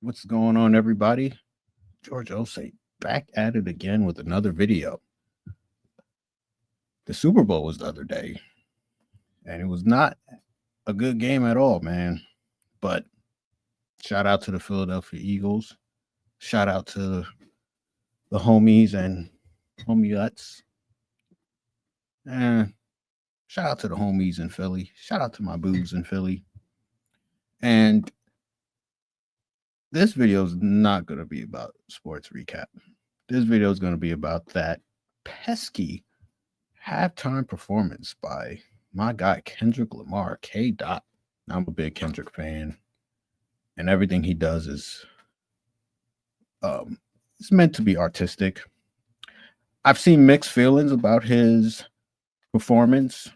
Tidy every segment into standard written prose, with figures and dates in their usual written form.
What's going on, everybody? George Osei back at it again with another video. The Super Bowl was the other day, and it was not a good game at all, man. But shout out to the Philadelphia Eagles. Shout out to the homies and homiettes. And shout out to the homies in Philly. Shout out to my boos in Philly. And this video is not going to be about sports recap. This video is going to be about that pesky halftime performance by my guy Kendrick Lamar, K. Dot. I'm a big Kendrick fan, and everything he does is it's meant to be artistic. I've seen mixed feelings about his performance.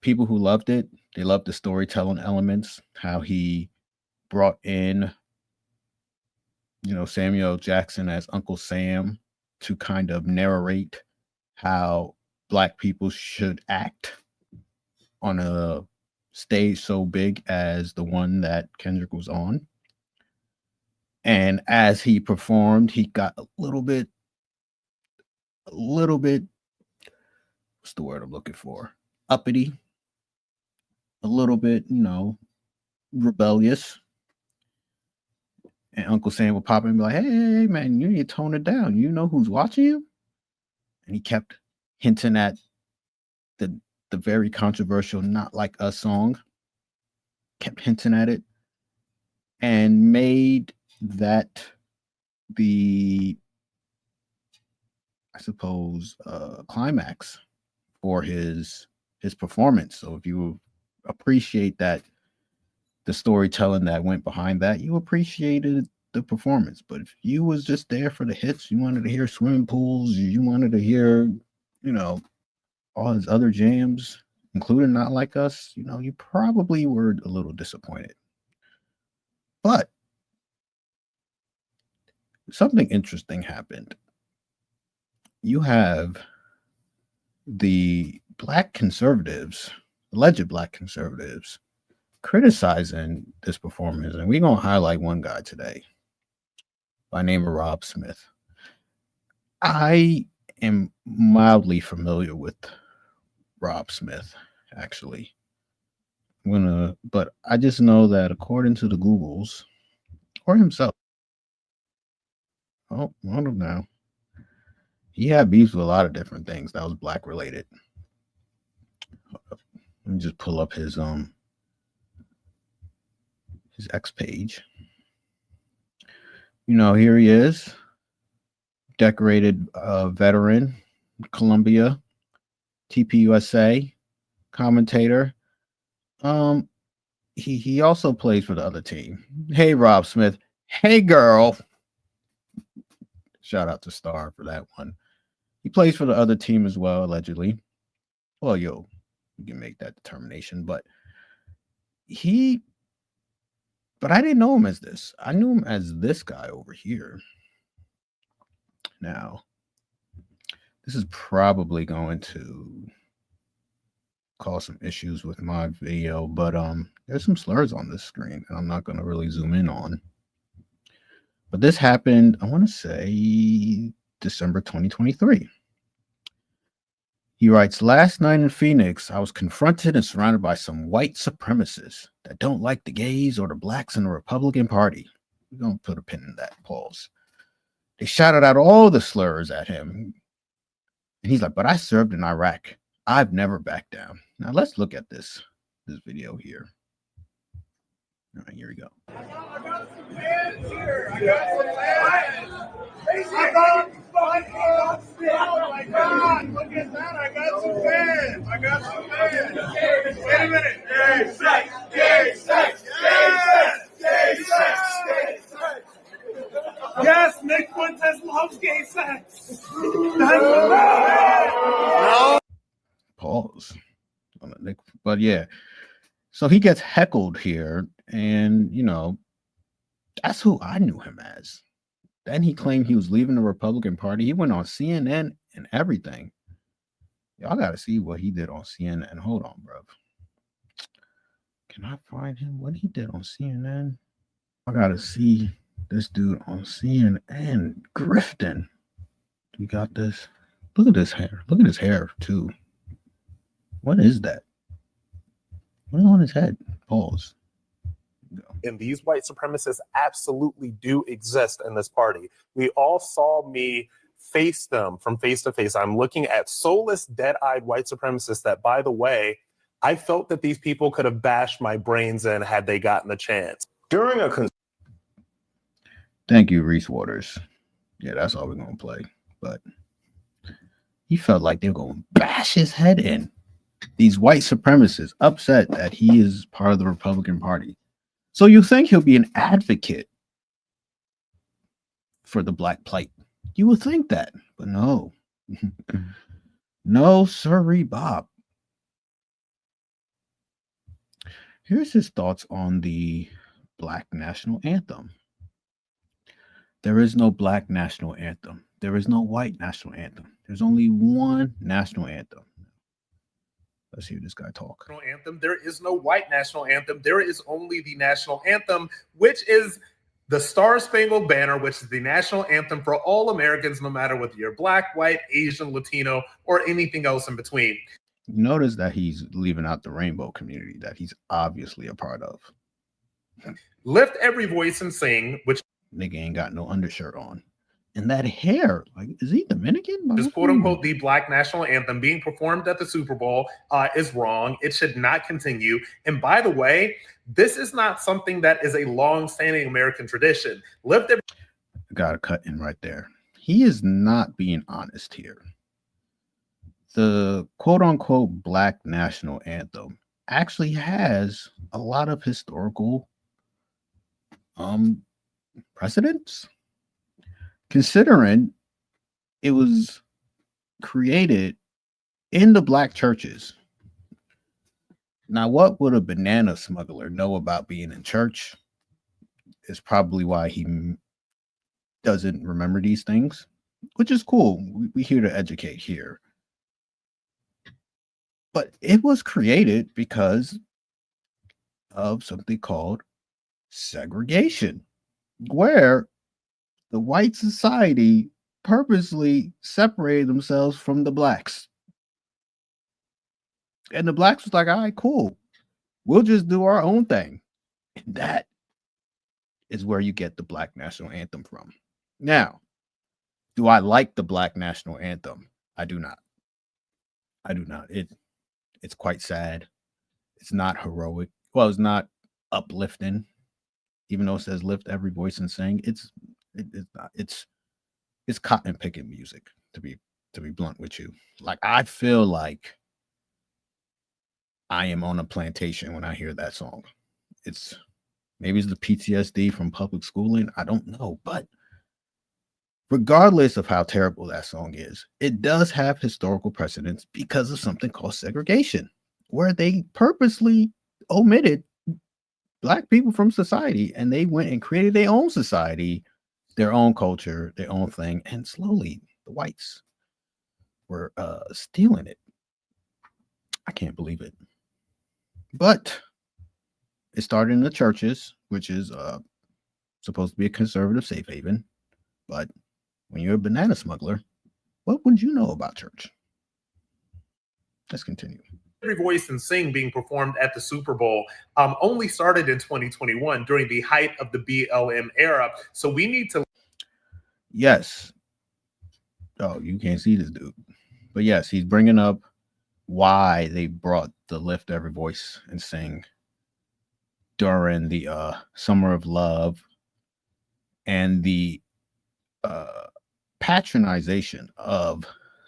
People who loved it, they loved the storytelling elements, how he brought in, Samuel Jackson as Uncle Sam to kind of narrate how Black people should act on a stage so big as the one that Kendrick was on. And as he performed, he got a little bit, what's the word I'm looking for? Uppity, a little bit, rebellious. And Uncle Sam would pop in and be like, hey, man, you need to tone it down. You know who's watching you? And he kept hinting at the very controversial Not Like Us song. Kept hinting at it. And made that the, I suppose, climax for his performance. So if you appreciate that, the storytelling that went behind that, you appreciated the performance. But if you was just there for the hits, you wanted to hear swimming pools, you wanted to hear, all his other jams, including Not Like Us, you probably were a little disappointed. But something interesting happened. You have the Black conservatives, alleged Black conservatives, criticizing this performance, and we're gonna highlight one guy today by name of Rob Smith. I am mildly familiar with Rob Smith, actually. But I just know that according to the Googles or himself, I don't know. He had beefs with a lot of different things that was Black related. Let me just pull up his X page. Here he is, decorated veteran, Columbia, TPUSA, commentator. He also plays for the other team. Hey, Rob Smith. Hey, girl. Shout out to Star for that one. He plays for the other team as well, allegedly. Well, you can make that determination, but I didn't know him as this. I knew him as this guy over here. Now, this is probably going to cause some issues with my video, but there's some slurs on this screen, and I'm not going to really zoom in on. But this happened, I want to say, December 2023. He writes, last night in Phoenix, I was confronted and surrounded by some white supremacists that don't like the gays or the Blacks in the Republican Party. We're going to put a pin in that, pause. They shouted out all the slurs at him. And he's like, but I served in Iraq. I've never backed down. Now let's look at this video here. All right, here we go. I got some fans here. I got some fans. Oh my God, look at that. I got some fans. Wait a minute. Gay sex. Yes, Nick Fuentes loves gay sex. No. Pause. But yeah. So he gets heckled here, and that's who I knew him as. Then he claimed he was leaving the Republican Party. He went on CNN and everything. Y'all got to see what he did on CNN. Hold on, bro. Can I find him? What he did on CNN? I gotta see this dude on CNN. Grifton. We got this. Look at this hair. Look at his hair too. What is that? What is on his head? Pause. And these white supremacists absolutely do exist in this party. We all saw me face them from face to face. I'm looking at soulless, dead-eyed white supremacists that, by the way, I felt that these people could have bashed my brains in had they gotten the chance. During a Thank you, Reese Waters. Yeah, that's all we're gonna play. But he felt like they were gonna bash his head in. These white supremacists upset that he is part of the Republican Party. So you think he'll be an advocate for the black plight? You would think that, but no. No, sirree, Bob. Here's his thoughts on the Black National Anthem. There is no Black National Anthem. There is no white national anthem. There's only one national anthem. Let's hear this guy talk. Anthem. There is no white national anthem. There is only the national anthem, which is the Star Spangled Banner, which is the national anthem for all Americans, no matter whether you're black, white, Asian, Latino, or anything else in between. Notice that he's leaving out the rainbow community that he's obviously a part of. Lift every voice and sing, which nigga ain't got no undershirt on. And that hair, like, is he Dominican? Just quote unquote the Black National Anthem being performed at the Super Bowl is wrong. It should not continue. And by the way, this is not something that is a long-standing American tradition. Lift every got a cut in right there. He is not being honest here. The quote unquote Black National Anthem actually has a lot of historical precedents, considering it was created in the black churches. Now, what would a banana smuggler know about being in church is probably why he doesn't remember these things, which is cool. We're here to educate here. But it was created because of something called segregation, where the white society purposely separated themselves from the blacks. And the blacks was like, all right, cool. We'll just do our own thing. And that is where you get the Black National Anthem from. Now, do I like the Black National Anthem? I do not. I do not. It's quite sad. It's not heroic. Well, it's not uplifting. Even though it says lift every voice and sing, it's not. It's cotton picking music, to be blunt with you. Like, I feel like I am on a plantation when I hear that song. Maybe it's the PTSD from public schooling. I don't know. But regardless of how terrible that song is, it does have historical precedence because of something called segregation, where they purposely omitted black people from society, and they went and created their own society, their own culture, their own thing, and slowly the whites were stealing it. I can't believe it. But it started in the churches, which is supposed to be a conservative safe haven. But when you're a banana smuggler, what would you know about church? Let's continue. Every voice and sing being performed at the Super Bowl only started in 2021 during the height of the BLM era. So we need to. Yes. Oh, you can't see this dude. But yes, he's bringing up why they brought the lift every voice and sing during the Summer of Love and the patronization of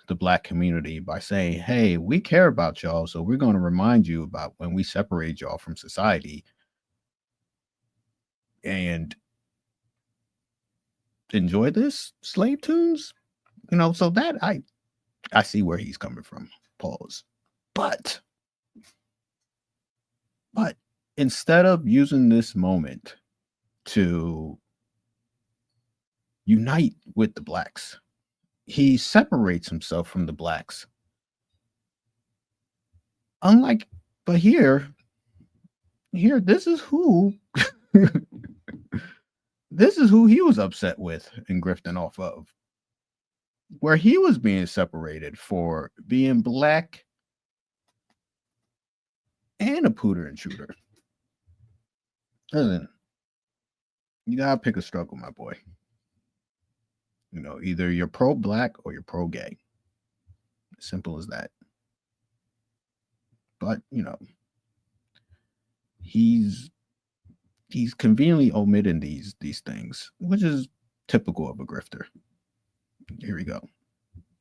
the black community by saying, hey, we care about y'all, so we're going to remind you about when we separate y'all from society and enjoy this slave tunes, so that I see where he's coming from. Pause. But instead of using this moment to unite with the blacks, he separates himself from the blacks. But here, Here, this is who this is who he was upset with and grifting off of, where he was being separated for being black and a pooter and shooter. Listen, you gotta pick a struggle, my boy. You know, either you're pro-black or you're pro-gay. Simple as that. But you know, he's conveniently omitting these things, which is typical of a grifter. Here we go.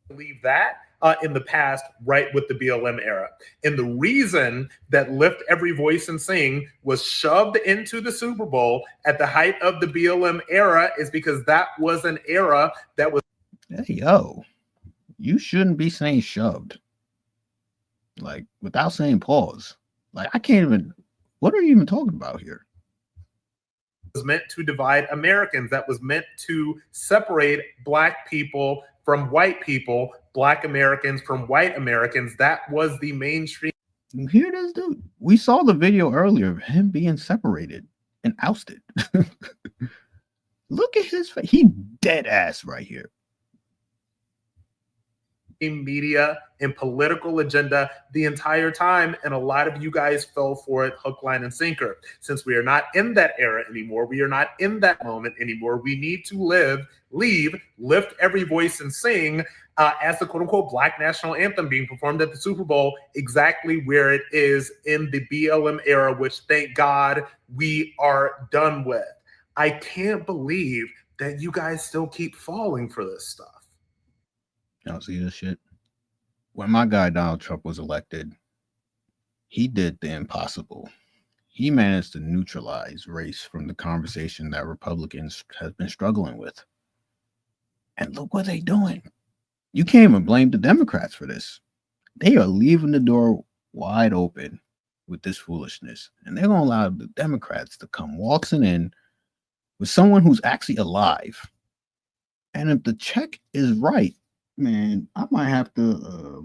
Believe that in the past, right, with the BLM era. And the reason that Lift Every Voice and Sing was shoved into the Super Bowl at the height of the BLM era is because that was an era that was. Hey, yo, you shouldn't be saying shoved. Like, without saying pause. Like, I can't even, what are you even talking about here? Was meant to divide Americans, that was meant to separate black people from white people, black Americans from white Americans. That was the mainstream. You hear this, dude? We saw the video earlier of him being separated and ousted. Look at his face. He dead ass right here. Media and political agenda the entire time, and a lot of you guys fell for it hook, line, and sinker. Since we are not in that era anymore, we are not in that moment anymore, we need to leave Lift Every Voice and Sing as the quote-unquote Black national anthem being performed at the Super Bowl exactly where it is in the BLM era, which thank God we are done with. I can't believe that you guys still keep falling for this stuff. Y'all see this shit? When my guy Donald Trump was elected, he did the impossible. He managed to neutralize race from the conversation that Republicans have been struggling with. And look what they're doing. You can't even blame the Democrats for this. They are leaving the door wide open with this foolishness. And they're going to allow the Democrats to come waltzing in with someone who's actually alive. And if the check is right, man, I might have to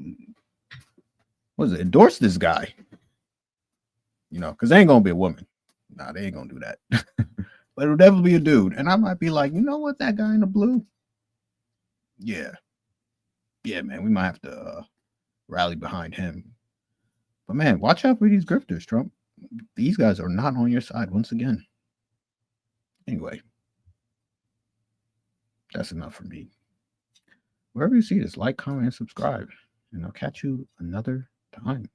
endorse this guy. You know, because they ain't gonna be a woman. Nah, they ain't gonna do that. But it'll definitely be a dude. And I might be like, you know what, that guy in the blue? Yeah, man, we might have to rally behind him. But man, watch out for these grifters, Trump. These guys are not on your side once again. Anyway, that's enough for me. Wherever you see this, like, comment, and subscribe. And I'll catch you another time.